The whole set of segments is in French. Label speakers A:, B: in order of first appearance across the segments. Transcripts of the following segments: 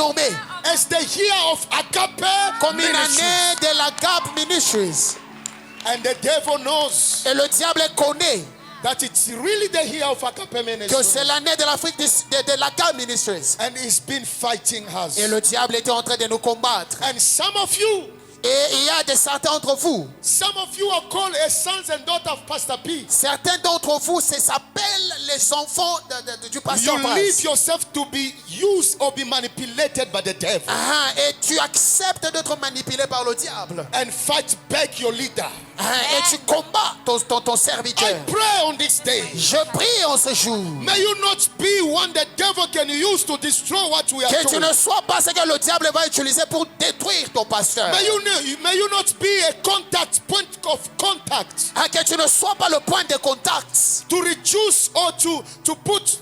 A: nommé
B: as the year of Agape
A: comme une
B: ministry.
A: année de l'Agape Ministries.
B: And the devil knows
A: Et le diable connaît
B: that it's really the year of Agape
A: que
B: ministry.
A: c'est l'année de l'Afrique de l'Agape Ministries.
B: And he's been fighting us.
A: Et le diable était en train de nous combattre.
B: And some of you
A: Et il y a certains d'entre vous,
B: are called as sons and daughters of Pastor P.
A: certains d'entre vous, ça s'appelle les enfants du pasteur
B: You
A: Paz.
B: leave yourself to be used or be manipulated by the devil.
A: Et tu acceptes d'être manipulé par le diable.
B: And fight back your leader.
A: Et tu combats ton serviteur.
B: I pray on this day.
A: Je prie en ce jour
B: May you not be one the devil can use to destroy what we are
A: que tu
B: doing.
A: ne sois pas ce que le diable va utiliser pour détruire ton pasteur.
B: May you not be a point of contact
A: Que tu ne sois pas le point de contact
B: to reduce or to put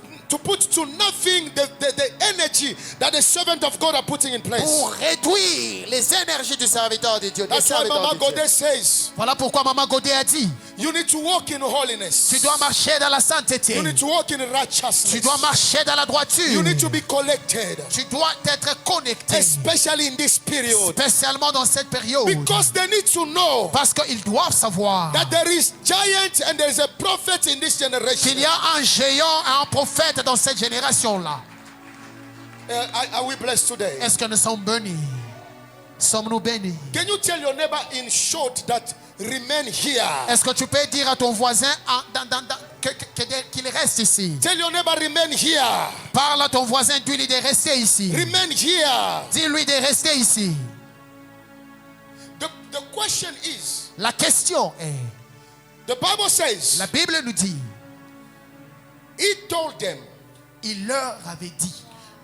B: to nothing the energy that the servant of God are putting in place.
A: pour réduire les énergies du serviteur de Dieu.
B: That's why Mama Godet says,
A: Voilà pourquoi Maman Godet a dit,
B: you need to walk in holiness.
A: tu dois marcher dans la sainteté.
B: You need to walk in righteousness.
A: Tu dois marcher dans la droiture.
B: You need to be collected.
A: Tu dois être connecté.
B: Especially in this period.
A: Spécialement dans cette période.
B: Because they need to know
A: Parce qu'ils doivent savoir
B: that there is giant and there is a prophet in this generation.
A: qu'il y a un géant et un prophète dans cette génération-là.
B: Are we blessed today?
A: Est-ce que nous sommes bénis? Sommes-nous bénis?
B: Can you tell your neighbor in short that remain here?
A: Est-ce que tu peux dire à ton voisin qu'il reste ici?
B: Tell your neighbor remain here.
A: Parle à ton voisin, dis-lui de rester ici.
B: Remain here.
A: Dis-lui de rester ici.
B: The question is,
A: La question est,
B: the Bible says,
A: la Bible nous dit,
B: he told them,
A: il leur avait dit,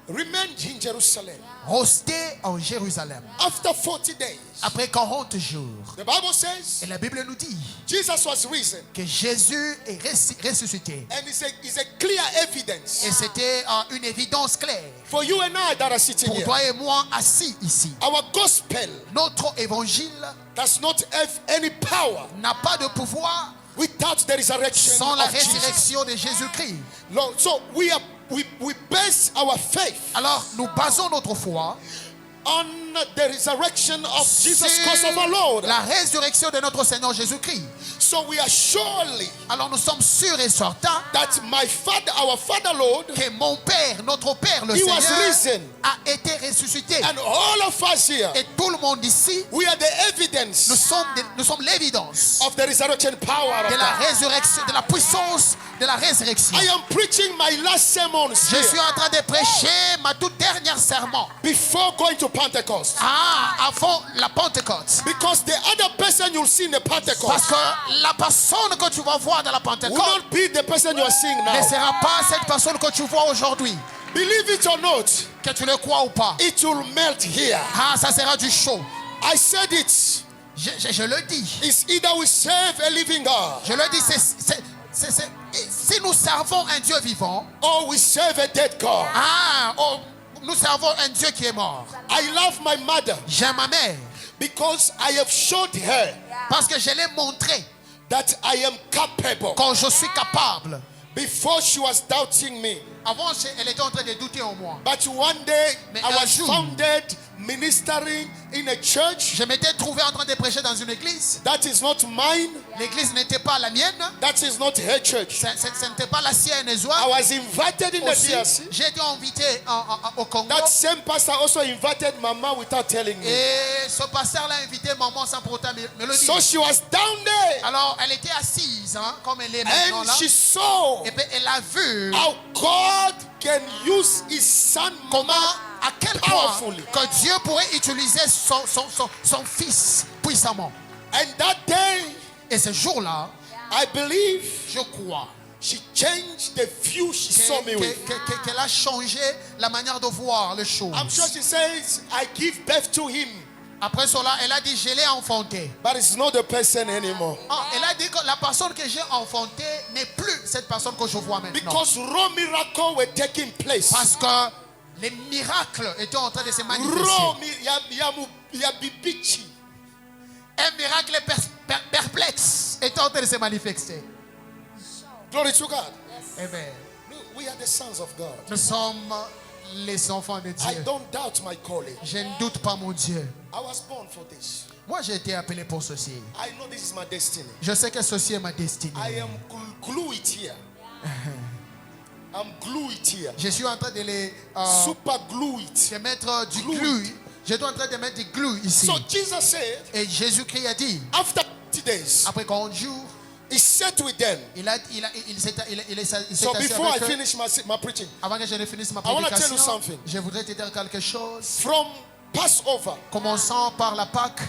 B: remain in Jerusalem.
A: restez en Jérusalem.
B: After 40 days,
A: Après 40 jours.
B: the Bible says,
A: Et la Bible nous dit
B: Jesus was risen.
A: que Jésus est ressuscité.
B: And it's a clear evidence
A: Et c'était une évidence claire
B: for you and I that are sitting
A: pour
B: here.
A: toi et moi assis ici.
B: Our gospel
A: Notre évangile
B: does not have any power
A: n'a pas de pouvoir
B: without the resurrection
A: sans la
B: of Jesus.
A: résurrection de Jésus-Christ.
B: Lord, so we base our faith
A: Alors nous basons notre foi
B: on the resurrection of Jesus Christ of our
A: sur
B: Lord.
A: la résurrection de notre Seigneur Jésus-Christ.
B: So we are surely
A: Alors nous sommes sûrs et certains
B: that our Father Lord,
A: que mon Père, notre Père, le
B: He was
A: Seigneur,
B: risen.
A: a été ressuscité.
B: And all of us here,
A: Et tout le monde ici,
B: we are the evidence
A: nous sommes l'évidence
B: of the resurrection power of
A: de la
B: God.
A: résurrection, de la puissance de la résurrection.
B: I am preaching my last sermon
A: Je suis en train de prêcher ma toute dernière serment.
B: before going to Pentecost.
A: Avant la Pentecôte.
B: Because the other person you'll see in the
A: Parce
B: Pentecost
A: que la personne que tu vas voir dans la
B: will
A: Pentecôte
B: not be the person you are seeing
A: ne
B: now.
A: sera pas cette personne que tu vois aujourd'hui.
B: Believe it or not,
A: Que tu le crois ou pas.
B: it will melt here.
A: Ça sera du chaud.
B: I said it.
A: Je le dis.
B: It's either we serve a living God
A: Je le dis. Si nous servons un Dieu vivant,
B: or we serve a dead God.
A: nous servons un Dieu qui est mort.
B: I love my mother
A: J'aime ma mère
B: because I have showed her
A: parce que je l'ai montré
B: that I am capable.
A: quand je suis capable.
B: Before she was doubting me.
A: Avant, elle était en train de douter en moi.
B: But one day
A: Mais
B: I
A: un
B: was
A: jour,
B: founded ministering in a church
A: je m'étais trouvé en train de prêcher dans une église.
B: that is not mine.
A: L'église n'était pas la mienne.
B: That is not her church.
A: Ce n'était pas la sienne.
B: I was invited in the
A: Aussi,
B: DRC.
A: j'ai été invité au Congo.
B: That same pastor also invited Mama without telling me.
A: Et ce pasteur l'a invité maman sans pour autant me le dire.
B: So she was down there
A: Alors elle était assise, comme elle est maintenant
B: and
A: là.
B: she saw
A: Et puis elle a vu
B: how God can use his son
A: comment, à quel point
B: powerfully.
A: que Dieu pourrait utiliser son fils puissamment.
B: And that day,
A: Et ce jour-là,
B: I believe
A: je crois
B: she changed the view she saw me with.
A: qu'elle a changé la manière de voir les choses.
B: I'm sure she says, I give birth to him,
A: Après cela, elle a dit, je l'ai enfanté.
B: but it's not the person anymore.
A: Elle a dit que la personne que j'ai enfantée n'est plus cette personne que je vois maintenant.
B: Because raw miracles were taking place.
A: Parce que les miracles étaient en train de se manifester. Un miracle perplexe était en train de se manifester.
B: Glory to God.
A: Amen.
B: We are the sons of God.
A: Nous sommes les enfants de
B: I
A: Dieu.
B: don't doubt my calling.
A: Je ne doute pas mon Dieu.
B: I was born for this.
A: Moi, j'ai été appelé pour ceci.
B: I know this is my destiny.
A: Je sais que ceci est ma destinée.
B: I am glue it here. I'm glue it here.
A: Je suis en train de les
B: Super glue it.
A: de mettre du
B: Glue.
A: glue. Je suis en train de mettre du glue ici.
B: So Jesus said,
A: Et Jésus-Christ a dit,
B: after 30 days,
A: après 40 jours,
B: he sat with them.
A: il s'est
B: So
A: assis
B: before I
A: avec eux.
B: finish my preaching,
A: Avant que je ne finisse ma
B: I wanna tell you
A: prédication,
B: something.
A: je voudrais te dire quelque chose.
B: from Passover
A: Commençant par la Pâque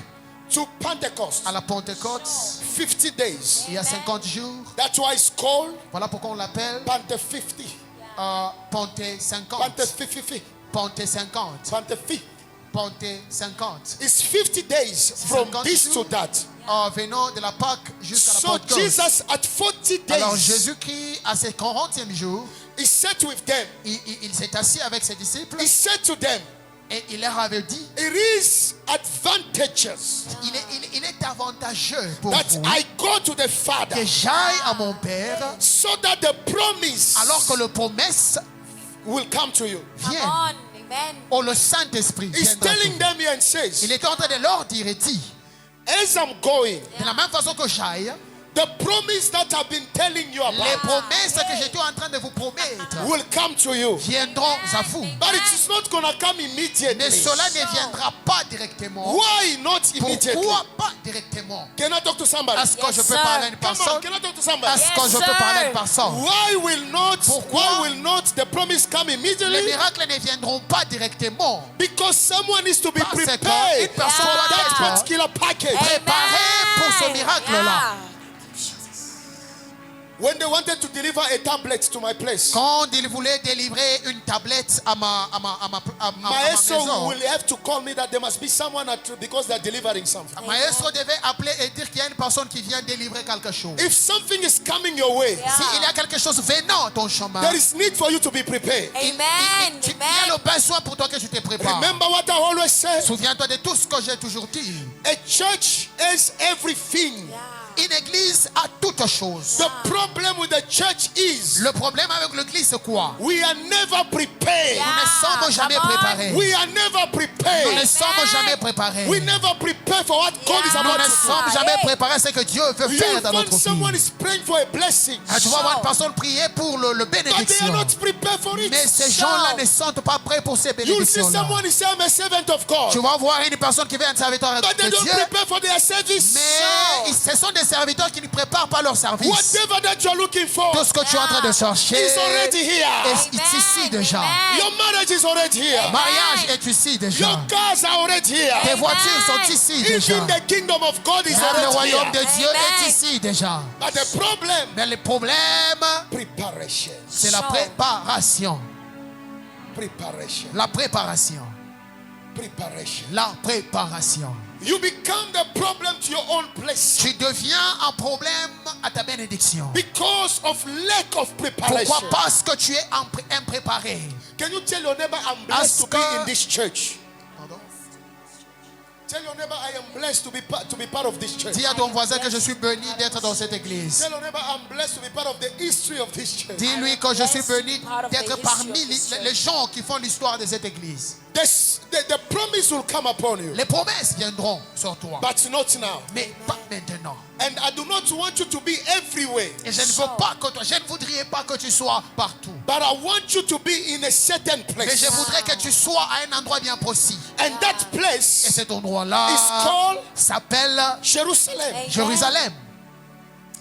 B: to Pentecost,
A: à la Pentecôte,
B: 50 days.
A: il y a 50 jours.
B: That's why it's called
A: Voilà pourquoi on l'appelle
B: Pente 50.
A: Ponté 50.
B: Pente 50.
A: Ponté 50.
B: Pente 50.
A: Ponté 50.
B: It's 50 days from
A: 50
B: this to
A: jours.
B: that.
A: Venant de la Pâque jusqu'à la
B: So
A: Pentecôte.
B: Jesus at 40
A: Alors
B: days,
A: Jésus-Christ, à ses 40e jour,
B: he sat with them.
A: il s'est assis avec ses disciples
B: He said to them,
A: et il leur avait dit,
B: it is advantageous
A: il est avantageux pour
B: that
A: vous
B: I go to the Father
A: que j'aille à mon Père
B: so that the promise
A: alors que le promesse
B: will come to you.
C: Come
A: vient.
C: on. Amen.
A: Oh, le Saint-Esprit
B: He's
A: viendra sur
B: telling
A: vous.
B: them here and
A: Il
B: says,
A: est en train de leur dire et dit,
B: as I'm going,
A: de la même façon que j'aille,
B: the promise that I've been telling you
A: les
B: about
A: promesses que j'étais en train de vous promettre
B: will come to you.
A: viendront à vous.
B: But it is not going to come
A: Mais
B: immediately.
A: cela ne viendra pas directement.
B: Why not immediately?
A: Pourquoi pas directement?
B: Can I talk to somebody?
A: Est-ce que
C: Yes,
A: je peux
C: sir.
A: parler à une
B: Come on,
A: personne?
B: can I talk to somebody?
A: Est-ce que
C: Yes,
A: je peux
C: sir.
A: parler à une personne?
B: Why will not the promise come
A: Les
B: immediately?
A: miracles ne viendront pas directement.
B: Because someone needs to be
A: Parce que
B: prepared
A: une personne
B: for
A: doit
B: that
A: être
B: particular package.
A: préparée pour ce miracle-là.
C: Yeah.
B: When they wanted to deliver a tablet to my place,
A: Quand il voulait délivrer une tablette à ma
B: Maestro
A: maison,
B: will have to call me that there must be someone because they're delivering something.
A: Maestro devait appeler et dire qu'il y a une personne qui vient délivrer quelque chose.
B: If something is coming your way,
C: Yeah.
A: S'il y a quelque chose venant ton chemin,
B: there is need for you to be prepared.
A: il y a le besoin pour toi que tu te prépares.
B: Remember what I always say?
A: Souviens-toi de tout ce que j'ai toujours dit.
B: A church has everything.
A: Une église a toutes choses.
B: The problem with the church is
A: Le problème avec l'église, c'est quoi?
B: we are never prepared.
A: Nous ne sommes jamais
C: come on.
A: préparés.
B: We are never
A: Nous ne
B: prepared.
A: sommes jamais préparés.
B: We never prepare for what God is
C: Yeah.
A: Nous
B: about
A: ne
B: to
A: sommes jamais préparés à ce que Dieu veut
B: do.
A: faire
B: You
A: dans
B: find
A: notre
B: someone
A: vie.
B: is praying for a blessing,
A: Tu vas voir une personne prier pour le
B: but they are
A: bénédiction.
B: not prepared for it.
A: Mais ces gens-là ne sont pas prêts pour ces
B: You'll see
A: bénédictions-là.
B: someone is saying, I'm a servant of
A: Tu
B: God,
A: vas voir une personne qui vient un serviteur
B: but they
A: de
B: don't
A: Dieu,
B: prepare for their service.
A: mais ce sont des serviteurs qui ne préparent pas leur service.
B: Whatever that you're looking for
A: Tout ce que tu es en train de chercher
B: is already here.
A: est ici déjà.
B: Your marriage is already here.
A: Mariage est ici déjà.
B: Your cars are already here.
A: Tes voitures sont ici déjà.
B: Even the kingdom of God is
A: Même le
B: already
A: royaume de
B: here.
A: Dieu est
C: Amen.
A: ici déjà.
B: But the problem,
A: Mais le problème,
B: preparation.
A: c'est la préparation.
B: Preparation.
A: La préparation.
B: Preparation.
A: La préparation.
B: You become the problem to your own place
A: Tu deviens un problème à ta bénédiction.
B: because of lack of preparation.
A: Pourquoi? Parce que tu es impréparé.
B: Can you tell your neighbor, I'm blessed to be
A: Ask-
B: in this church?
A: Pardon?
B: Tell your neighbor, I am blessed to be part of this church.
A: Dis à ton voisin que je suis béni d'être dans cette église.
B: Tell your neighbor, I'm blessed to be part of the history of this church.
A: Dis-lui que je suis béni
C: Part of the
A: d'être
C: history
A: parmi
C: of this
A: les gens qui font l'histoire de cette église.
B: The promise will come upon you,
A: Les promesses viendront sur toi,
B: but not now.
A: mais pas maintenant.
B: And I do not want you to be everywhere,
A: Et je ne veux pas que toi, je ne voudrais pas que tu sois partout.
B: but I want you to be in a certain
A: Mais
B: place.
A: je voudrais que tu sois à un endroit bien précis.
B: And that
A: Et
B: place
A: cet endroit-là
B: is called
A: s'appelle
B: Jerusalem.
C: Amen.
A: Jérusalem.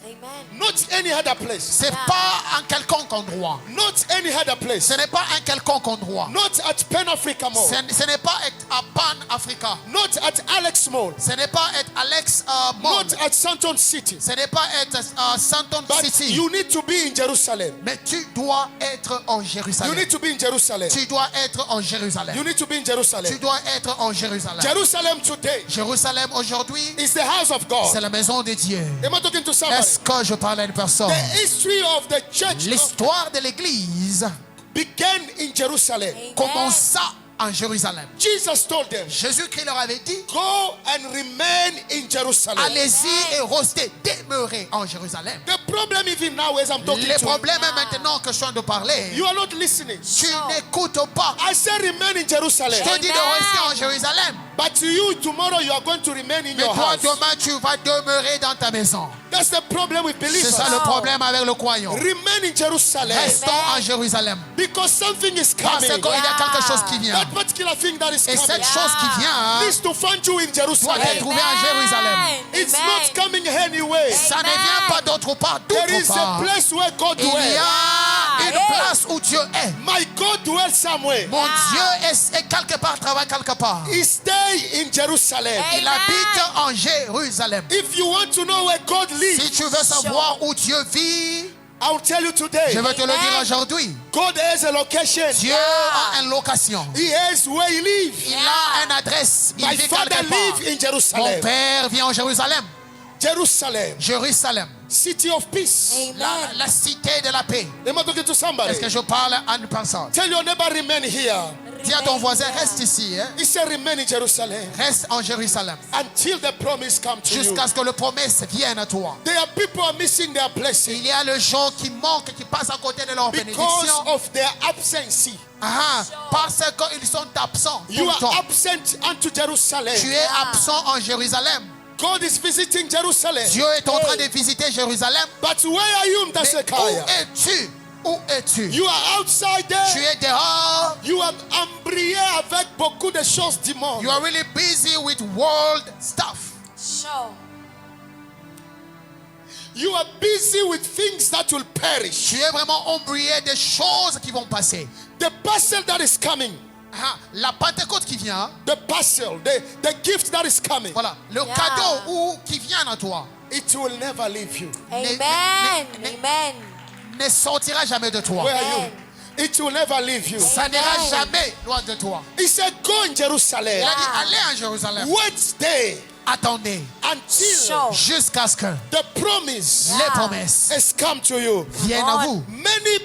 C: Amen.
B: Not any other place.
A: C'est pas un quelconque endroit.
B: Not any other place.
A: Ce n'est pas un quelconque endroit.
B: Not at Pan Africa Mall.
A: Ce n'est pas être à Pan Africa.
B: Not at Alex Mall.
A: Ce n'est pas être Alex Mall.
B: Not at Santon City.
A: Ce n'est pas être Santon
B: But
A: City.
B: you need to be in Jerusalem.
A: Mais tu dois être en
B: You
A: Jérusalem.
B: need to be in Jerusalem.
A: Tu dois être en Jérusalem.
B: You need to be in
A: Tu
B: Jerusalem.
A: dois être en Jérusalem.
B: Jerusalem today
A: Jérusalem aujourd'hui,
B: is the house of God.
A: c'est la maison de Dieu.
B: Am I talking to somebody?
A: Est-ce que je parle à une personne?
B: The history of the church
A: L'histoire de l'église
B: began in Jerusalem.
A: commença en Jérusalem.
B: Jesus told them,
A: Jésus-Christ leur avait dit,
B: go and remain in Jerusalem.
A: allez-y et restez, demeurez en Jérusalem.
B: The problem even now as I'm talking
A: Le
B: to
A: problème est maintenant que je suis en train de parler,
B: you are not listening.
A: tu n'écoutes pas.
B: I say remain in Jerusalem.
A: Je te dis de rester en Jérusalem.
B: But to you, tomorrow you are going to remain in
A: Mais
B: your
A: toi,
B: house.
A: demain, tu vas demeurer dans ta maison.
B: That's the problem with
A: C'est
B: believers.
A: ça le problème avec le croyant.
B: Remain in Jerusalem.
A: Restons en Jérusalem.
B: Because something is
A: Parce
B: coming.
A: qu'il y a quelque chose qui vient.
B: That particular thing that is
A: Et
B: coming
A: cette chose qui vient
B: needs to find you in
A: doit
B: Jerusalem.
A: être trouvée en Jérusalem.
B: It's not coming anyway.
A: Ça ne vient pas d'autre part.
B: There is
A: D'autre
B: a
A: part.
B: place where God
A: Il y
B: dwells.
A: a une place où Dieu est.
B: My God dwells somewhere.
A: Mon Dieu est quelque part, travaille quelque part.
B: He stay in Jerusalem.
A: Il habite en Jérusalem.
B: If you want to know where God
A: Si
B: lives,
A: tu veux savoir où Dieu vit,
B: I'll tell you today.
A: je vais te le dire aujourd'hui.
B: God has a location.
A: Dieu a une location.
B: He has where he lives.
A: Il a une adresse. Il
B: My
A: vit
B: father
A: quelque part.
B: lives in
A: Mon
B: Jerusalem.
A: père vit en Jérusalem.
B: Jerusalem,
A: Jérusalem.
B: city of peace.
A: La cité de la paix.
B: Am I talking to somebody?
A: Est-ce que je parle à une personne?
B: Tell your neighbor remain here.
A: Dis à ton voisin, reste ici. Hein?
B: He said remain in Jerusalem
A: Reste en Jérusalem.
B: until the promise comes to you.
A: Jusqu'à ce que le promesse vienne à toi.
B: There are people are missing their blessing
A: Il y a les gens qui manquent, qui passent à côté de leur
B: because
A: bénédiction.
B: of their absence.
A: Parce qu'ils sont absents. Tout
B: You
A: le
B: are
A: temps.
B: absent unto Jerusalem.
A: Tu es absent en Jérusalem.
B: God is visiting Jerusalem.
A: Dieu est en train de visiter Jérusalem.
B: But where are you,
A: Mais où
B: Mtasekaya?
A: es-tu? Où es-tu?
B: You are outside
A: Tu
B: there.
A: es dehors.
B: You are embrouillé avec beaucoup de choses du monde.
A: You are really busy with world stuff.
B: You are busy with things that will perish.
A: Tu es vraiment embrouillé des choses qui vont passer.
B: The parcel that is coming,
A: La Pentecôte qui vient,
B: the parcel, the gift that is coming,
A: voilà, le cadeau qui vient à toi,
B: it will never leave you.
C: Amen.
A: ne-
C: Amen.
A: ne sortira jamais de toi.
B: Where are you? It will never leave you.
A: Ça n'ira jamais loin de toi.
B: He said, go in
A: Il
B: Jerusalem.
A: a dit, allez en Jérusalem.
B: Wait there
A: Attendez
B: until
A: jusqu'à ce que
B: the promise
A: les promesses
B: has come to you.
A: viennent à vous.
B: Many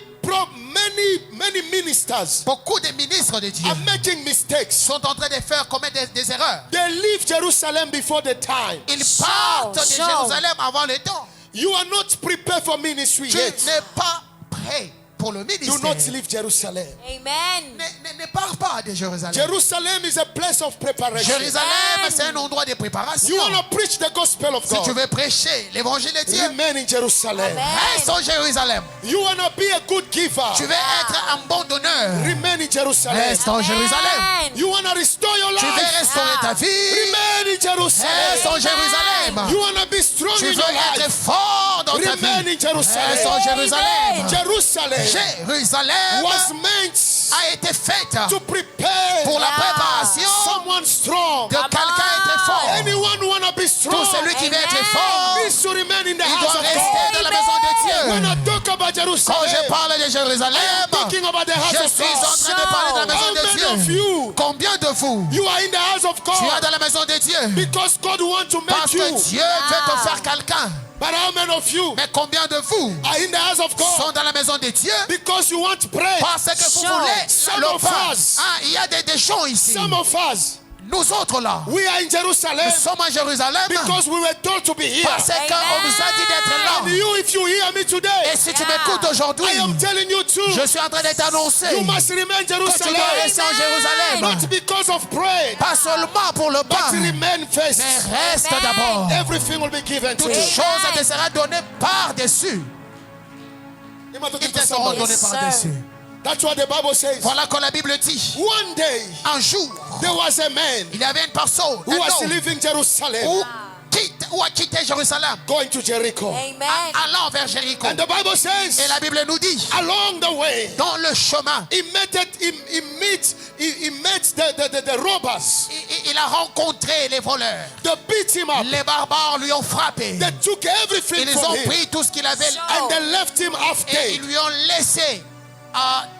B: ministers
A: Beaucoup de ministres de Dieu
B: are making mistakes.
A: sont en train de faire commettre des erreurs.
B: They leave Jerusalem before the time.
A: Ils partent de Jérusalem avant le temps.
B: You are not prepared for ministry
A: Tu
B: yet.
A: n'es pas prêt pour le
B: Do
A: ministère.
B: not leave Jerusalem.
C: Amen.
A: Ne pars pas de Jérusalem.
B: Jerusalem is a place of preparation.
A: Jérusalem, c'est un endroit de préparation.
B: You want to preach the gospel of
A: Si tu
B: God.
A: veux prêcher l'évangile de Dieu,
B: Remain in Jerusalem.
A: reste en Jérusalem.
B: You want to be a good giver.
A: Tu veux être un bon donneur,
B: Remain in Jerusalem.
A: reste en Jérusalem.
B: You want to restore your
A: Tu veux
B: life.
A: restaurer ta vie,
B: Remain in
A: reste
B: Jerusalem.
A: en Jérusalem.
B: You want to be strong
A: Tu
B: in
A: veux
B: your
A: être
B: life.
A: fort dans ta
B: Remain
A: vie,
B: in Jerusalem.
A: reste en Jérusalem.
B: Jerusalem
A: Jérusalem
B: was meant
A: a été faite
B: to prepare
A: pour la préparation
B: someone strong.
A: de quelqu'un être fort.
B: Anyone want to be
A: Tout
B: strong
A: celui qui veut être fort,
B: needs to remain in the
A: il
B: house
A: doit
B: of
A: rester dans
B: God.
A: la maison de
B: When
A: Dieu.
B: I talk about
A: Quand
B: Jerusalem,
A: je parle de Jérusalem,
B: talking about the house
A: je
B: of
A: suis en
B: God.
A: train de parler de la maison
B: How many of
A: de Dieu.
B: you,
A: Combien de vous,
B: you are in the house of
A: tu es
B: God
A: dans la maison de Dieu
B: because God wants to make
A: parce
B: you.
A: que Dieu veut te faire quelqu'un?
B: But how many of you
A: Mais combien de vous
B: are in the house of
A: sont
B: God
A: dans la maison de Dieu
B: because you want bread?
A: parce que vous
C: Some
A: voulez le
B: of
A: pain?
B: us.
A: Il y a des gens ici.
B: Some of us,
A: Nous autres là,
B: we are in Jerusalem
A: nous sommes à Jérusalem
B: because we were told to be here.
A: parce qu'on nous a dit d'être
B: And
A: là.
B: you, if you hear me
A: Et
B: today,
A: si tu m'écoutes aujourd'hui,
B: I am telling you too,
A: je suis en train de t'annoncer
B: you must remain
A: que tu
B: Jerusalem.
A: dois rester en Jérusalem.
B: Not because of bread,
A: Pas seulement pour le
B: but
A: pain,
B: remain first.
A: mais reste d'abord.
B: Everything will be given to
A: Toute
B: you.
A: chose te sera donnée par-dessus.
B: Am I talking
A: Ils
B: to
A: te seront
B: somebody?
A: donnés
C: Yes, sir.
A: par-dessus.
B: That's what the Bible says.
A: Voilà que la Bible dit.
B: One day,
A: Un jour,
B: there was a man
A: il y avait une personne,
B: who
A: un
B: was
A: homme,
B: leaving Jerusalem,
A: où a quitté Jérusalem,
B: going to Jericho.
C: Amen.
A: allant vers Jéricho.
B: And the Bible
A: Et
B: says,
A: la Bible nous dit,
B: along the way,
A: dans le chemin,
B: he met the robbers.
A: il a rencontré les voleurs.
B: They beat him up.
A: Les barbares lui ont frappé.
B: They took everything
A: Ils
B: from
A: ont
B: him.
A: pris tout ce qu'il avait
B: And they left him half
A: et
B: dead.
A: ils lui ont laissé.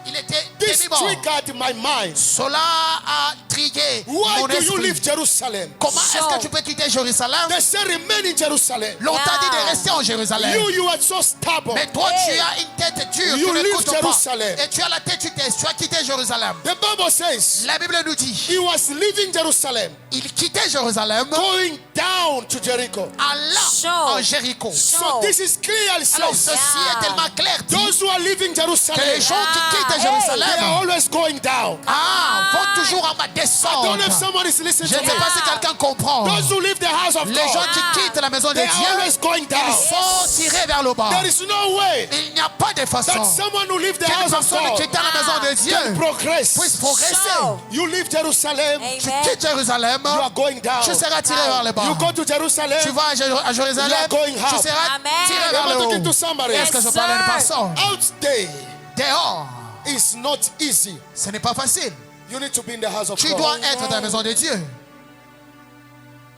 A: Il était
B: This
A: demi-mort.
B: triggered my mind.
A: Cela a intrigué
B: Why
A: mon
B: do you
A: esprit.
B: leave Jerusalem?
A: Comment est-ce que tu peux quitter Jérusalem?
B: They say remain in Jerusalem.
A: L'on t'a dit de rester en Jérusalem.
B: You are so stubborn.
A: Mais toi, tu as une tête dure.
B: You
A: Tu
B: leave
A: n'écoutes pas.
B: Jerusalem.
A: Et tu as la tête, tu as quitté Jérusalem.
B: The Bible says
A: La Bible nous dit,
B: he was leaving Jerusalem,
A: il quittait Jérusalem,
B: going down to Jericho.
A: allant en Jéricho.
B: So this is clearly
A: Alors
B: says
A: ceci est tellement clair dit
B: those who are leaving
A: que
B: Jerusalem,
A: les gens qui quittent
B: they are
A: Jérusalem
B: always going down.
A: vont toujours en bas
B: I don't
A: descendre.
B: know if someone is listening
A: Je
B: to
A: ne
B: me.
A: sais pas si quelqu'un comprend.
B: Those who leave the house of
A: Les gens
B: God,
A: qui quittent la maison de
B: they are
A: Dieu,
B: always going down.
A: ils sont tirés vers le bas.
B: There is no way
A: Il n'y a pas de façon
B: that someone who leave the
A: qu'une
B: house of
A: personne
B: God
A: quittant la maison de
B: can
A: Dieu
B: progress.
A: puisse progresser.
B: You leave Jerusalem,
A: Tu quittes Jérusalem,
B: you are going down.
A: tu seras tiré vers le bas.
B: You go to Jerusalem,
A: Tu vas à Jérusalem,
B: You are going
A: tu
B: up.
A: seras tiré
B: am
A: vers
B: I
A: le
B: talking to
A: haut.
B: somebody?
A: Est-ce que je parle à une personne?
B: Out there
A: Dehors,
B: is not easy.
A: ce n'est pas facile.
B: You need to be in the house of
A: Tu
B: God.
A: dois être dans la maison de Dieu.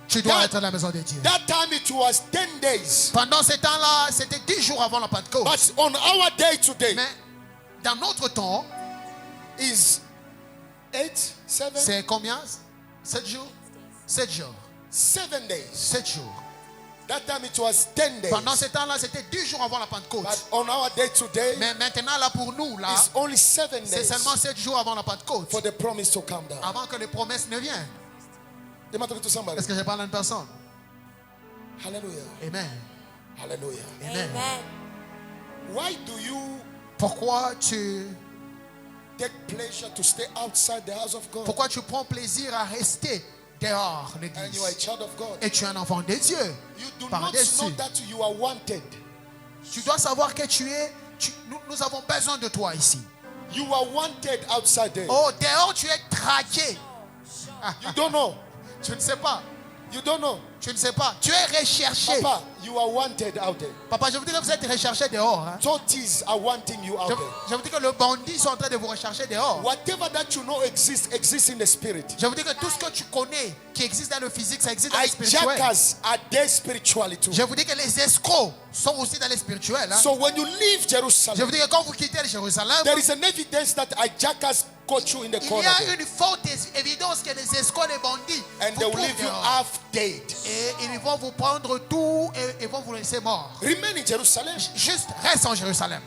A: Tu dois être dans la maison de Dieu.
B: That time it was 10 days.
A: Pendant ce temps-là, c'était 10 jours avant la Pentecôte.
B: But on our day today
A: Mais dans notre temps,
B: is 8, 7,
A: c'est combien? 7 jours? 7 jours.
B: 7 days.
A: 7 jours.
B: That time it was 10 days.
A: Pendant ce temps-là, c'était 10 jours avant la Pentecôte.
B: But on our day today,
A: Mais maintenant, là, pour nous, là,
B: it's only 7
A: c'est
B: days
A: seulement 7 jours avant la Pentecôte.
B: for the promise to come down.
A: Avant que les promesses ne viennent.
B: Am I talking to somebody?
A: Est-ce que je parle à une personne?
B: Hallelujah.
A: Amen.
B: Hallelujah.
A: Amen.
B: Why do you
A: Pourquoi tu
B: outside the house of God?
A: Pourquoi tu prends plaisir à rester dehors
B: And you are a
A: l'église?
B: child of God.
A: Et tu es un enfant de Dieu.
B: You do not
A: Par-dessus.
B: know that you are wanted.
A: Tu dois savoir que nous avons besoin de toi ici.
B: You are wanted outside there.
A: Oh, dehors tu es traqué.
B: You don't know.
A: Tu ne sais pas.
B: You don't know.
A: Tu ne sais pas. Tu es recherché.
B: Papa, you are wanted out there.
A: Papa, je vous dis que vous êtes recherché dehors. Hein.
B: Authorities are wanting you out there.
A: Je vous dis que les bandits sont en train de vous rechercher dehors.
B: Whatever that you know exists in the spirit.
A: Je vous dis que tout ce que tu connais qui existe dans le physique, ça existe dans le spirituel.
B: Hijackers are there spiritually too.
A: Je vous dis que les escrocs sont aussi dans le spirituel. Hein.
B: So when you leave
A: Je
B: Jerusalem,
A: vous dis que quand vous quittez Jérusalem,
B: there is an evidence that hijackers caught you in the
A: il y
B: corner
A: a
B: there.
A: une forte évidence que les escrocs, les bandits,
B: And
A: vous
B: they will
A: trouvent
B: leave you
A: dehors.
B: half dead.
A: Et ils vont vous prendre tout et vont vous laisser mort.
B: Remain in Jerusalem.
A: Juste reste en Jérusalem.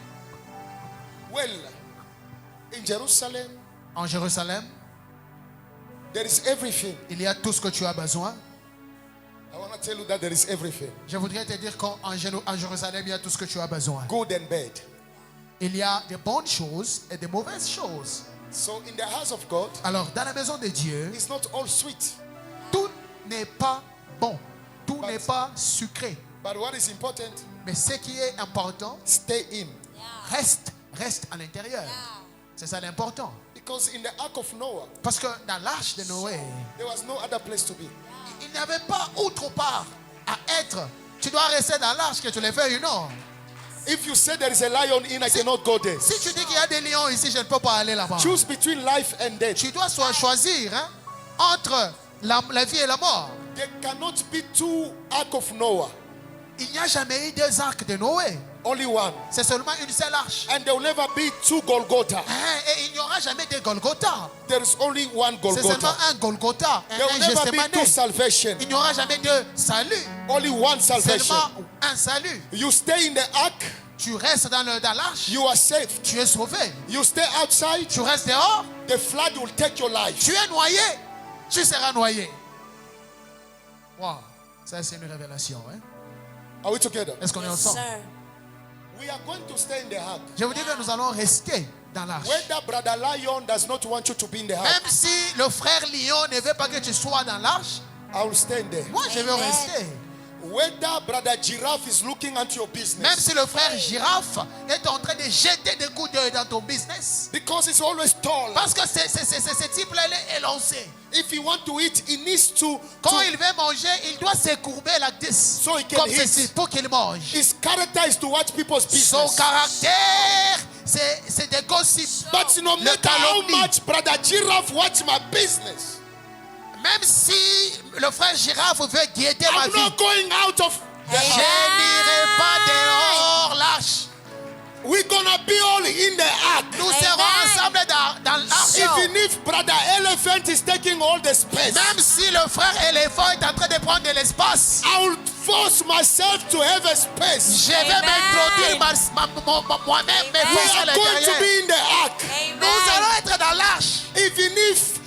B: Well, in Jerusalem,
A: En Jérusalem,
B: there is everything.
A: il y a tout ce que tu as besoin.
B: I want to tell you that there is everything.
A: Je voudrais te dire qu'en Jérusalem, il y a tout ce que tu as besoin.
B: Good and bad.
A: Il y a des bonnes choses et des mauvaises choses.
B: So in the house of God,
A: Alors, dans la maison de Dieu,
B: it's not all sweet.
A: tout n'est pas bon. Tout
B: But-
A: n'est pas sucré.
B: But what is important,
A: Mais ce qui est important,
B: stay in.
A: reste à l'intérieur. C'est ça l'important.
B: Because in the ark of Noah,
A: Parce que dans l'arche de Noé,
B: there was no other place to be.
A: il n'y avait pas autre part à être. Tu dois rester dans l'arche que tu le fais, non.
B: If you say there is a lion in, I cannot go there.
A: Si tu dis qu'il y a des lions ici, je ne peux pas aller là-bas.
B: Choose between life and death.
A: Tu dois choisir hein, entre la vie et la mort.
B: There cannot be two ark of Noah.
A: Il n'y a jamais eu deux arcs de Noé.
B: Only one.
A: C'est seulement une seule arche.
B: And there will never be two Golgotha.
A: Hein, et il n'y aura jamais de Golgotha.
B: There is only one
A: C'est seulement
B: Golgotha.
A: un Golgotha,
B: There will
A: un
B: never be
A: Gethsemane.
B: two salvation.
A: Il n'y aura jamais de salut.
B: Only one salvation.
A: Seulement un salut.
B: You stay in the ark,
A: Tu restes dans l'arche,
B: you are saved.
A: tu es sauvé.
B: You stay outside,
A: Tu restes dehors,
B: the flood will take your life.
A: tu es noyé, tu seras noyé. Wow, ça c'est une révélation. Hein?
B: Are we together?
A: Est-ce qu'on est ensemble?
B: We are going to stay in the ark.
A: Je vous dis que nous allons rester dans l'arche.
B: Whether Brother Lion does not want you to be in the ark,
A: Même si le frère Lion ne veut pas que tu sois dans l'arche,
B: I will stay in there.
A: moi je veux rester.
B: Whether Brother Giraffe is looking at your
A: Même
B: business,
A: si le frère Girafe est en train de jeter des coups d'œil dans ton business,
B: because it's always tall.
A: parce que ce type-là est lancé.
B: If he want to eat, he needs to.
A: Quand il veut manger, il doit se courber like this,
B: So he can
A: comme
B: eat.
A: ceci, pour qu'il mange.
B: His character is to watch people's
A: Son
B: business.
A: caractère, c'est des gossips.
B: But no
A: Le
B: matter how
A: calomnie.
B: much Brother Giraffe watch my business,
A: Même si le frère Girafe veut guetter ma
B: I'm
A: vie,
B: not going out of.
A: je n'irai pas dehors lâche.
B: we're gonna be all in the ark.
A: Nous serons ensemble dans l'arche.
B: Even if brother elephant is taking all the space,
A: Même si le frère éléphant est en train de prendre de l'espace,
B: I will force myself to have a space.
A: je vais m'introduire moi-même, mes
B: We
A: forces à
B: are going to
A: l'intérieur.
B: be in the ark.
A: Nous allons être dans l'arche.
B: Even if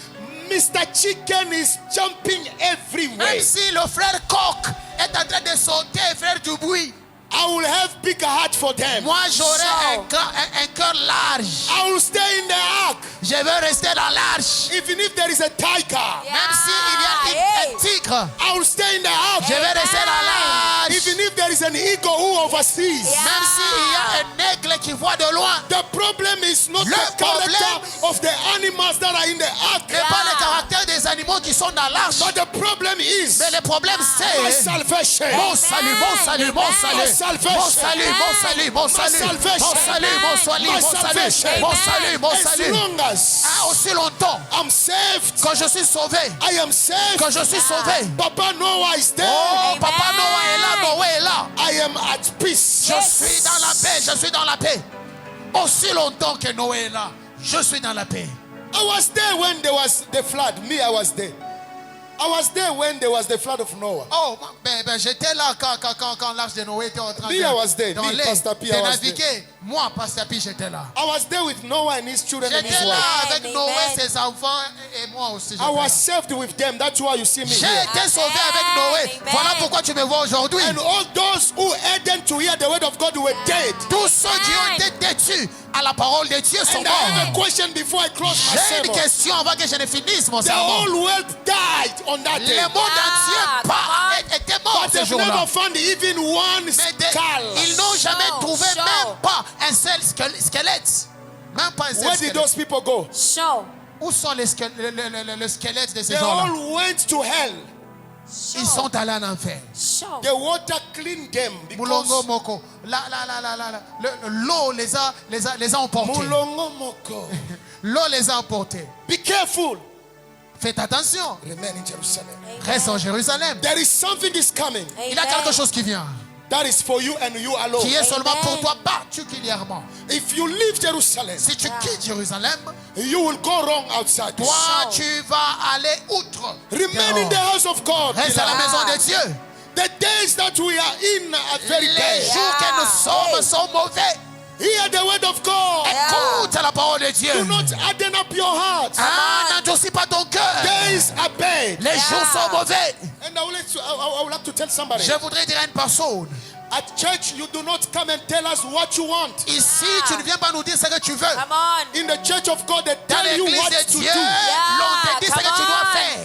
B: Mr. Chicken is jumping everywhere,
A: Même si le frère coq est en train de sauter et faire du bruit,
B: I will have big heart for them.
A: moi j'aurai
C: So.
A: un cœur large.
B: I will stay in the ark.
A: Je vais rester dans l'arche.
B: Even if there is a tiger,
A: Même s'il y a un tigre,
B: I will stay in the ark.
A: je vais rester dans l'arche.
B: Even if there is an eagle who oversees.
A: Même s'il y a un aigle qui voit de loin,
B: The problem is not
A: Le
B: the
A: problème-
B: character of the animals that are in the ark,
A: n'est pas le caractère des animaux qui sont dans l'arche.
B: but the problem is
A: Mais le problème
B: my
A: c'est
B: salvation.
A: mon salut, mon salut, mon salut,
B: salvation.
A: mon salut, mon salut, mon salut,
B: salvation.
A: mon salut, mon salut,
B: My
A: mon salut,
B: salvation.
A: mon salut, mon
B: As
A: salut.
B: long as
A: Ah, aussi longtemps
B: I'm saved,
A: que je suis sauvé,
B: I am saved.
A: que je suis sauvé.
B: Papa Noah is there.
A: Oh, Papa Noah est là, Noé est là.
B: I am at peace.
A: Je suis dans la paix, je suis dans la paix. Aussi longtemps que Noé est là, je suis dans la paix.
B: I was there when there was the flood. Me, I was there. I was there when there was the flood of Noah.
A: Oh, ben, j'étais là quand l'arche de Noé était en train
B: Me, I was there.
A: de
B: Me, Pastor P, I was
A: naviguer. Moi, Pastor P, j'étais là.
B: I was there with Noah and his children and his
A: J'étais là
B: wife.
A: avec
C: Amen.
A: Noé, ses enfants et moi aussi. j'étais
B: I was
A: là.
B: saved with them. That's why you see me
A: J'ai
B: here.
A: été sauvé avec Noé.
C: Amen.
A: Voilà pourquoi tu me vois aujourd'hui.
B: And all those who heard to hear the word of God were dead.
A: Tous ceux qui ont été déçus à la parole de Dieu sont
B: And I have a
A: morts.
B: question before I close my
A: J'ai une
B: sermon.
A: question avant que je ne finisse mon
B: The
A: sermon.
B: whole world died on that
A: Le
B: day.
A: monde entier était mort
B: But
A: ce
B: they've
A: jour-là.
B: never found even one
A: Mais
B: skull.
A: ils n'ont jamais
C: Show,
A: trouvé
C: show.
A: même pas un seul squelette. Même pas un seul
B: Where did
A: squelette.
B: those people go?
C: Show.
A: Où sont les le squelette de ces
B: They
A: gens-là?
B: all went to hell.
A: Ils sont allés en enfer.
C: Show.
B: The water cleaned them
A: Mulongo
B: because
A: Moko. L'eau les a emportés.
B: Mulongo Moko.
A: L'eau les a emportés.
B: Be careful.
A: Faites attention.
B: Remain in Jerusalem.
A: Reste en Jérusalem.
B: There is something is coming.
A: Il y a quelque chose qui vient.
B: That is for you and you alone.
A: Qui est seulement
C: Amen.
A: pour toi particulièrement.
B: If you leave Jerusalem,
A: Si tu quittes Jérusalem,
B: you will go wrong outside.
A: toi tu vas aller outre.
B: Remain in the house of God.
A: Reste à la maison de Dieu.
B: The days that we are in are very
A: Les
B: bad.
A: jours que nous sommes sont mauvais.
B: Hear the word of God.
A: Écoute la parole de Dieu.
B: Do not harden up your heart.
A: Ah, n'endurcis pas ton cœur.
B: Days are bad.
A: Les jours sont mauvais.
B: And I would like to tell somebody.
A: Je voudrais dire à une personne.
B: At church, you do not come and tell us what you want.
A: Ici, tu ne viens pas nous dire ce que tu veux.
C: Come on.
B: In the church of God, they
A: Dans
B: tell you
A: l'église
B: what
A: de
B: to
A: Dieu,
B: do.
A: l'on te dit ce que tu dois
C: come on.
A: faire.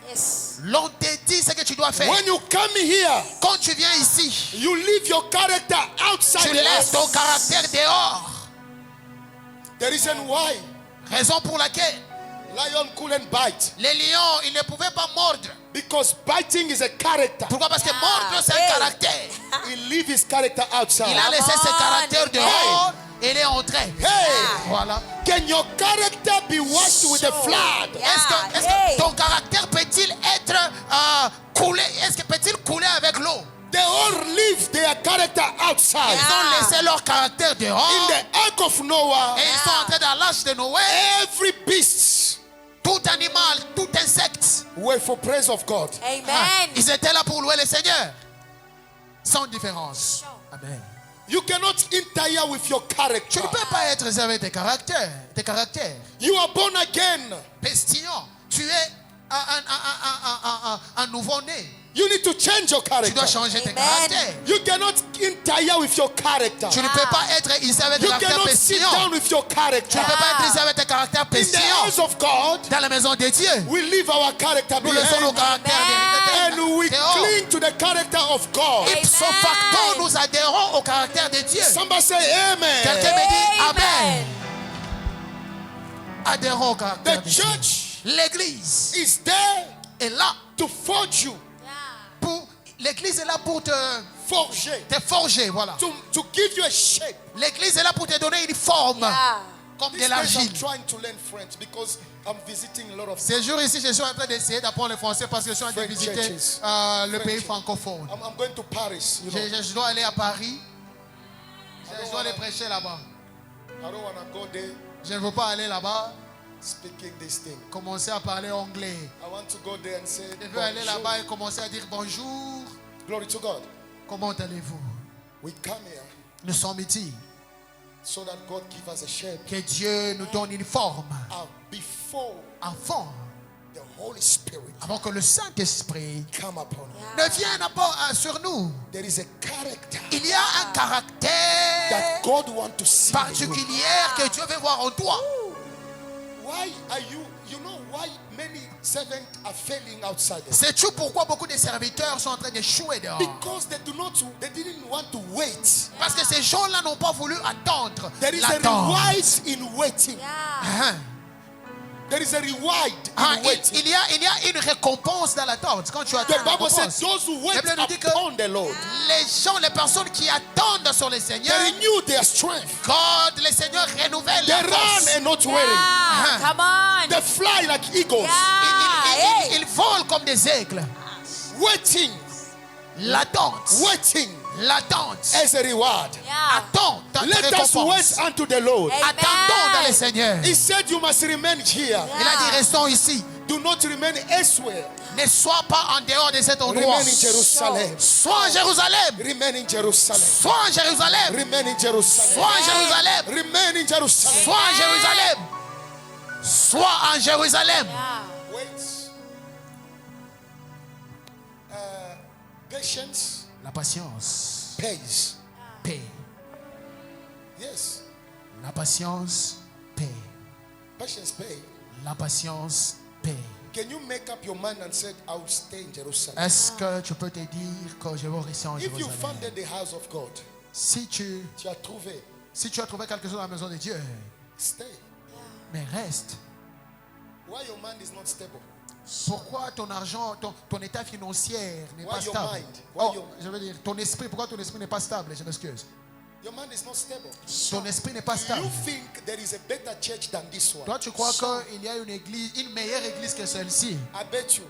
C: Yes.
A: L'on te dit ce que tu dois faire.
B: When you come here,
A: Quand tu viens ici,
B: you leave your character outside.
A: tu laisses ton caractère dehors.
B: The reason why
A: Raison pour laquelle
B: lion couldn't bite,
A: les lions, ils ne pouvaient pas mordre.
B: because biting is a character.
A: Pourquoi? Parce que
C: Yeah.
A: mordre, c'est un
C: Hey.
A: caractère.
B: He leave his character outside.
A: Il a laissé ses
C: Come on.
A: caractères dehors et il est entré.
B: Hey,
A: Voilà.
B: can your character be washed with the
C: So,
B: flood?
C: yeah.
A: Est-ce
C: Hey.
A: que ton caractère peut-il être coulé? Est-ce que peut-il couler avec l'eau?
B: They all leave their character outside.
A: Ils ont laissé leur caractère
B: In
A: dehors
B: the ark of Noah,
A: et ils sont entrés dans l'arche de Noé.
B: every beast
A: Tout animal, tout insecte,
B: were for praise of God.
C: Amen.
A: ils étaient là pour louer le Seigneur. Sans différence. Amen.
B: You cannot interfere with your
A: Tu
B: character.
A: ne peux pas être réservé tes caractères. Tes caractères.
B: You are born again.
A: Pestillant. Tu es un nouveau-né.
B: You need to change your
A: Tu
B: character.
A: dois changer tes
C: Amen.
A: caractères.
B: You cannot interfere with your character.
A: Tu ne peux pas être ici avec tes
B: You
A: caractères
B: cannot sit
A: pestillants.
B: down with your
A: Tu
B: character.
A: ne peux pas être ici avec tes caractères
B: In the
A: pestillants.
B: house of God,
A: Dans la maison de Dieu,
B: we leave our character
A: nous laissons nos
B: behind
A: caractères
B: and we
A: dehors.
B: cling to the character of God.
A: Ipso facto, nous adhérons au caractère de Dieu.
B: Somebody say amen.
A: Quelqu'un me dit Amen.
C: Amen.
A: Adhérons au caractère
B: The
A: de Dieu.
B: church
A: L'église
B: is there
A: est là
B: to forge you,
A: pour. L'église est là pour te
B: forger,
A: forger, voilà.
B: to give you a shape.
A: L'église est là pour te donner une forme,
C: Yeah.
A: comme
B: These
A: de
B: days I'm
A: l'argile.
B: trying to learn French because I'm visiting a lot of.
A: Ces jours ici, je suis en train d'essayer d'apprendre le français parce que je suis en train de
B: French
A: visiter
B: churches.
A: le pays francophone.
B: I'm going to Paris. You know.
A: Je dois aller à Paris. Je dois les prêcher là-bas.
B: I don't want to go there
A: Je ne veux pas aller là-bas,
B: speaking this thing.
A: commencer à parler anglais.
B: I want to go there and say,
A: Je veux aller
B: bonjour.
A: là-bas et commencer à dire bonjour.
B: Glory to God.
A: Comment allez-vous?
B: We come here
A: Nous sommes ici.
B: so that God give us a shape.
A: Que Dieu nous donne une forme.
B: Before
A: Avant,
B: the Holy Spirit
A: avant que le Saint-Esprit
B: come upon us,
A: ne vienne pas sur nous.
B: there is a character
A: Il y a un caractère
B: that God want to see in you.
A: particulier que Dieu veut voir en toi.
B: Why are you know why many servants are failing outside?
A: Sais-tu pourquoi beaucoup de serviteurs sont en train d'échouer dehors?
B: Because they didn't want to wait.
A: Parce que ces gens-là n'ont pas voulu attendre.
B: There is a
A: L'attendre.
B: reward in waiting.
C: Yeah.
A: Hein?
B: There is a reward
A: Ah,
B: in waiting.
A: il y a une récompense dans l'attente. Quand tu attends,
B: The Bible says
A: récompense.
B: those who wait
A: La Bible nous dit que
B: upon the Lord,
A: les gens, les personnes qui attendent sur le Seigneur,
B: they renew their strength.
A: quand le Seigneur renouvelle
B: They
A: la force,
B: run and not weary.
C: Yeah. Come on.
B: They fly like eagles.
C: Yeah.
A: ils volent comme des aigles.
B: Waiting,
A: L'attente,
B: waiting
A: l'attente.
B: as a reward.
C: Yeah.
A: Attends ta
B: Let us
A: récompense.
B: wait unto the Lord.
C: Amen.
A: Attendons dans le Seigneur.
B: He said you must remain here.
A: Il a dit restons ici.
B: Do not remain elsewhere.
A: Ne sois pas en dehors de cet endroit.
B: Remain in Jerusalem.
A: Sois en Jérusalem.
B: Remain in Jerusalem.
A: Sois en Jérusalem.
B: Remain in Jerusalem.
A: Sois en Jérusalem.
B: Remain in Jerusalem.
A: Sois en Jérusalem. Sois en Jérusalem.
C: Yeah.
B: Wait. Patience
A: La patience
B: pays.
A: paie.
B: Yes.
A: La patience paie.
B: Patience pay.
A: La patience paie.
B: Can you make up your mind and say, I will stay in Jerusalem?
A: Est-ce que tu peux te dire que je vais rester en
B: If you
A: Jérusalem?
B: founded the house of God,
A: Si tu
B: tu as trouvé,
A: as trouvé quelque chose dans la maison de Dieu,
B: stay.
A: mais reste.
B: Why your mind is not stable?
A: Pourquoi ton argent, ton état financier n'est
B: Why
A: pas
B: your
A: stable?
B: mind? Why
A: Oh,
B: your-
A: je veux dire, ton esprit, pourquoi ton esprit n'est pas stable? Je m'excuse.
B: Your mind is not stable.
A: Ton esprit n'est pas
B: Do
A: stable.
B: you think there is a better church than this one?
A: Toi, tu crois qu'il y a une église, une meilleure église que celle-ci?
B: I bet you.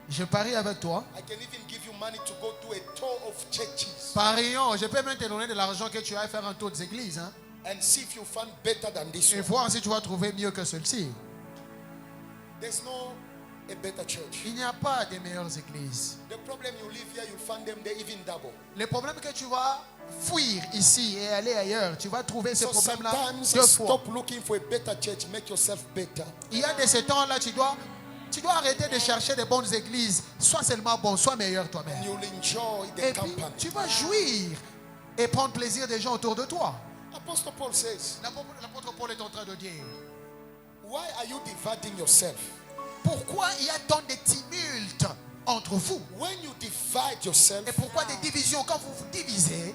A: Je parie avec toi.
B: I can even give you money to go to a tour of churches
A: Parions, je peux même te donner de l'argent que tu vas faire un tour des églises, hein,
B: and see if you find better than this
A: et
B: one.
A: voir si tu vas trouver mieux que celle-ci.
B: There's no a better church.
A: Il n'y a pas de meilleures églises.
B: The problem you live here, you find them there even double.
A: Le problème que tu vas fuir ici et aller ailleurs, tu vas trouver ce
B: So
A: problème-là
B: sometimes
A: deux fois.
B: stop looking for a better church. Make yourself better.
A: Il y a de ces temps-là, tu dois arrêter de chercher de bonnes églises. Sois seulement bon, sois meilleur toi-même.
B: You'll enjoy the
A: Et puis,
B: company.
A: tu vas jouir et prendre plaisir des gens autour de toi.
B: Apostle Paul says,
A: L'apôtre Paul est en train de dire,
B: why are you dividing yourself?
A: pourquoi il y a tant de tumultes entre vous?
B: When you divide yourself,
A: Et pourquoi des divisions? Quand vous vous divisez,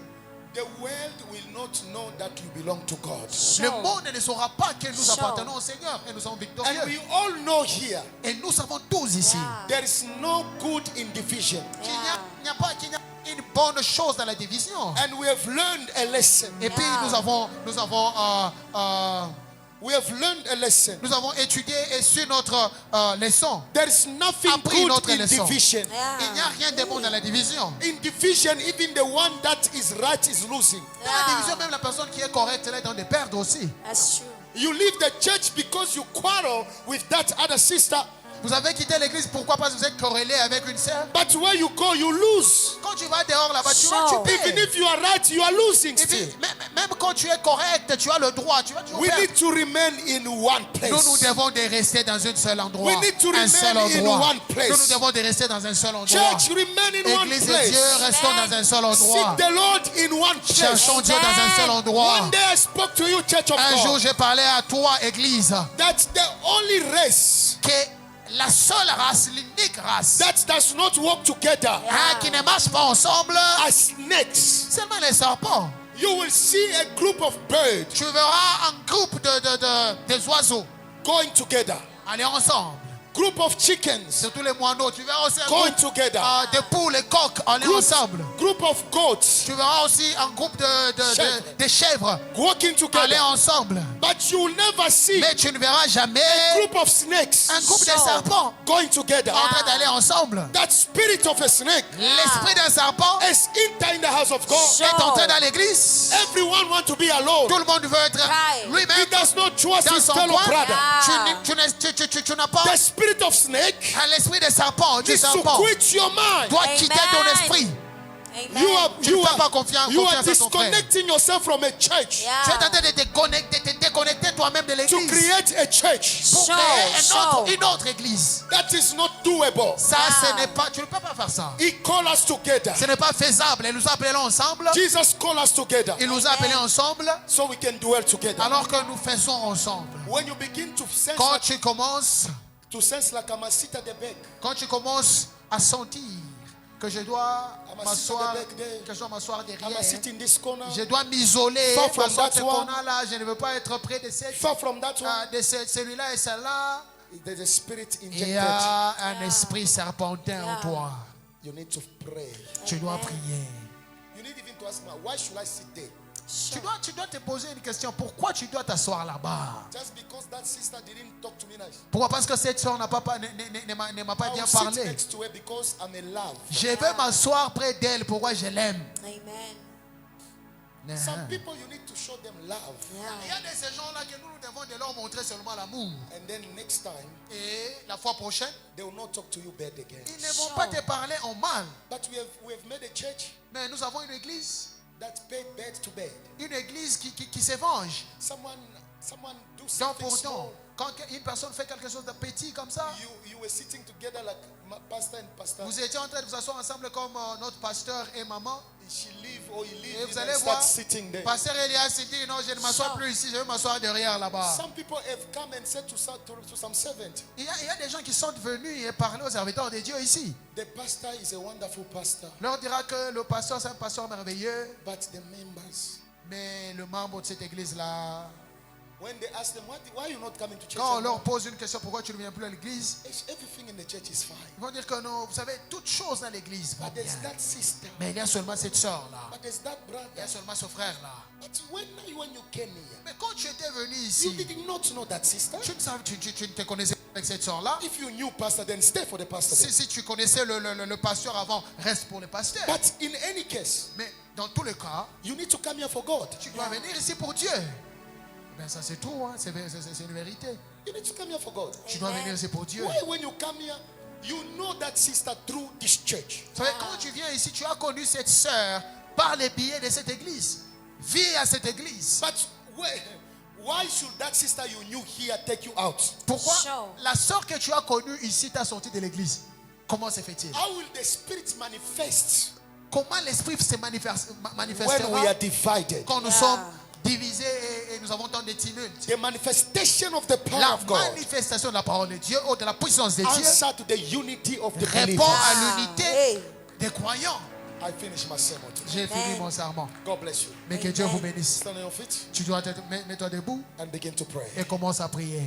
B: the world will not know that you belong to God.
A: le monde ne saura pas que nous appartenons au Seigneur et nous sommes
B: And
A: victorieux.
B: we all know here,
A: Et nous savons tous ici
B: there is no good in division.
A: qu'il n'y a une bonne chose dans la division.
B: And we have learned a lesson.
A: Et puis
B: We have learned a lesson.
A: nous avons étudié et su notre leçon.
B: There is nothing
A: Appris
B: good
A: notre
B: in
A: leçon.
B: division.
A: Il n'y a rien de bon dans la division.
B: In division, even the one that is right is losing.
A: Dans la division, même la personne qui est correcte, elle est dans des pertes aussi.
C: That's true.
B: You leave the church because you quarrel with that other sister.
A: Vous avez quitté l'église, pourquoi? Parce que vous êtes corrélé avec une sœur.
B: But where you go, you lose.
A: Quand tu vas dehors là-bas, tu
C: So,
A: perds.
B: Even if you are right, you are losing
A: Et puis,
B: still.
A: même quand tu es correct, tu as le droit, tu vas toujours
B: We
A: perdre.
B: need to remain in one
A: Nous
B: place.
A: devons de rester dans un seul endroit.
B: We need to
A: Un seul
B: remain in
A: endroit.
B: one place.
A: Nous devons de rester dans un seul endroit.
B: Church, remain in one
A: Église de Dieu,
B: place.
A: restons dans un seul endroit.
B: Seek the Lord in one place.
A: Cherchons Dieu dans un seul endroit.
B: One day I spoke to you, Church of
A: Un jour,
B: God,
A: j'ai parlé à toi, Église,
B: that the only race
A: que la seule race, l'unique race,
B: that does not work together
A: qui ne marche pas ensemble,
B: as snakes.
A: seulement les serpents.
B: You will see a group of birds
A: Tu verras un groupe des oiseaux
B: going together.
A: aller ensemble.
B: Group of chickens
A: Surtout les moineaux. Tu verras aussi un
B: going
A: groupe
B: together.
A: de poules et coqs aller ensemble.
B: group of goats
A: Tu verras aussi un groupe
B: Chèvres.
A: de chèvres
B: walking
A: aller
B: together.
A: ensemble.
B: But you will never see
A: Mais tu ne verras jamais
B: a group of snakes
A: un groupe de
C: So-
A: serpents
B: going together.
A: en train d'aller ensemble.
B: That spirit of a snake
A: L'esprit d'un serpent
B: is entering the house of God.
C: So-
A: est entré dans l'église.
B: Everyone wants to be alone.
A: Tout le monde veut être
C: Right.
B: He
A: lui-même
B: does not trust
A: dans
B: his
A: son
B: fellow
A: coin.
B: brother.
A: Tu n'as pas
B: The spirit of snake
A: l'esprit des serpents, du
B: needs to
A: serpent
B: quit your mind.
A: doit quitter ton
C: Amen.
A: esprit.
C: Amen.
A: Tu ne fais pas confiance
B: you are
A: à ton frère.
B: disconnecting yourself from a church
C: Yeah.
A: Tu es en train de te déconnecter toi-même de
B: to
A: l'église
B: create a church.
A: pour
C: Show,
A: créer
C: show.
A: une autre église.
B: That is not doable.
A: Ça,
C: Yeah.
A: ce n'est pas, tu ne peux pas faire ça.
B: He called us together.
A: Ce n'est pas faisable. Il nous a appelés ensemble.
B: Jesus called us together
A: Il nous a appelés ensemble
B: so we can dwell together.
A: alors que nous faisons ensemble.
B: When you begin to sense
A: Quand tu commences
B: like I'm a sit at the back,
A: Quand tu commences à sentir que je dois
B: I'm a
A: m'asseoir,
B: sit at the back there.
A: que je dois m'asseoir derrière,
B: I'm a sit in this corner,
A: je dois m'isoler,
B: Far from
A: m'asseoir
B: that
A: ce
B: one.
A: corner-là, je ne veux pas être près de cette,
B: far from that one,
A: celui-là et celle-là.
B: there's a spirit
A: Il
B: injected.
A: y a un esprit serpentin en
C: Yeah.
A: toi.
B: You need to pray.
A: Tu dois prier.
B: You need even to ask me, why should I sit there?
A: Tu dois te poser une question. Pourquoi tu dois t'asseoir là-bas?
B: Just because that sister didn't talk to me nice.
A: Pourquoi? Parce que cette soeur ne m'a pas
B: I
A: bien
B: will sit
A: parlé.
B: next to her because I'm in love.
A: Je vais m'asseoir près d'elle. Pourquoi je l'aime?
C: Amen.
B: Some people, you need to show them love.
A: Il y a de ces gens-là que nous devons de leur montrer seulement l'amour.
B: And then next time,
A: Et la fois prochaine,
B: they will not talk to you bad again.
A: ils ne vont pas te parler en mal.
B: But we have made a church
A: Mais nous avons une église.
B: that paid bed to bed.
A: Une église qui se venge.
B: Someone do
A: Donc
B: something small.
A: pourtant, quand une personne fait quelque chose de petit comme ça,
B: You were sitting together like pastor and pastor.
A: vous étiez en train de vous asseoir ensemble comme notre pasteur et maman.
B: She leave or he leave
A: Et vous
B: and
A: allez
B: start
A: voir,
B: sitting there.
A: pasteur Elias s'est dit non, je ne m'assois plus ici, je vais m'asseoir derrière là-bas.
B: Some people have come and said to some servant,
A: Il y a des gens qui sont venus et parlé aux serviteurs de Dieu ici.
B: the pastor is a wonderful pastor,
A: Leur dira que le pasteur c'est un pasteur merveilleux,
B: but the members,
A: mais le membre de cette église-là,
B: when they ask them, why are you not coming to church?
A: quand on leur
B: anymore?"
A: pose une question, pourquoi tu ne viens plus à l'église?
B: Everything in the church is fine.
A: Ils vont dire que non, vous savez, toutes choses dans l'église vont
B: But
A: bien.
B: there's that sister.
A: Mais il y a seulement cette sœur-là.
B: But there's that
A: Il y a
B: brother.
A: seulement ce frère-là.
B: But when you came here,
A: Mais quand tu étais venu
B: you
A: ici,
B: did not know that sister.
A: tu ne te connaissais pas avec cette sœur-là.
B: If you knew pastor, then stay for the pastor. then.
A: Si tu connaissais le pasteur avant, reste pour le pasteur.
B: But in any case,
A: Mais dans tous les cas,
B: you need to come here for God.
A: tu dois venir ici pour Dieu. Ben ça c'est tout, hein. C'est une vérité.
B: You need to come here for God.
A: Tu dois venir ici pour Dieu.
B: Why, when you come here, you know that sister through this church.
A: Vous savez, quand tu viens ici, tu as connu cette sœur par les billets de cette église. Vis à cette église.
B: But why should that sister you knew here take you out?
A: Pourquoi
C: Sure.
A: la sœur que tu as connue ici t'a sorti de l'église? Comment se fait-il?
B: How will the spirit manifest
A: Comment l'esprit se
B: when
A: manifestera
B: we are divided?
A: quand nous
C: Yeah.
A: sommes divisés et nous avons tant de tumultes?
B: The manifestation of the power
A: La
B: of God
A: manifestation de la parole de Dieu, ou de la puissance de Dieu,
B: answer to the unity of the
A: répond
B: believers.
A: à l'unité
C: Hey.
A: des croyants.
B: I finish my sermon today.
A: J'ai fini
C: Amen.
A: mon serment.
B: God bless you.
A: Mais que Dieu vous bénisse.
B: Stand on your feet
A: Tu dois mets-toi debout
B: and begin to pray.
A: et commence à prier.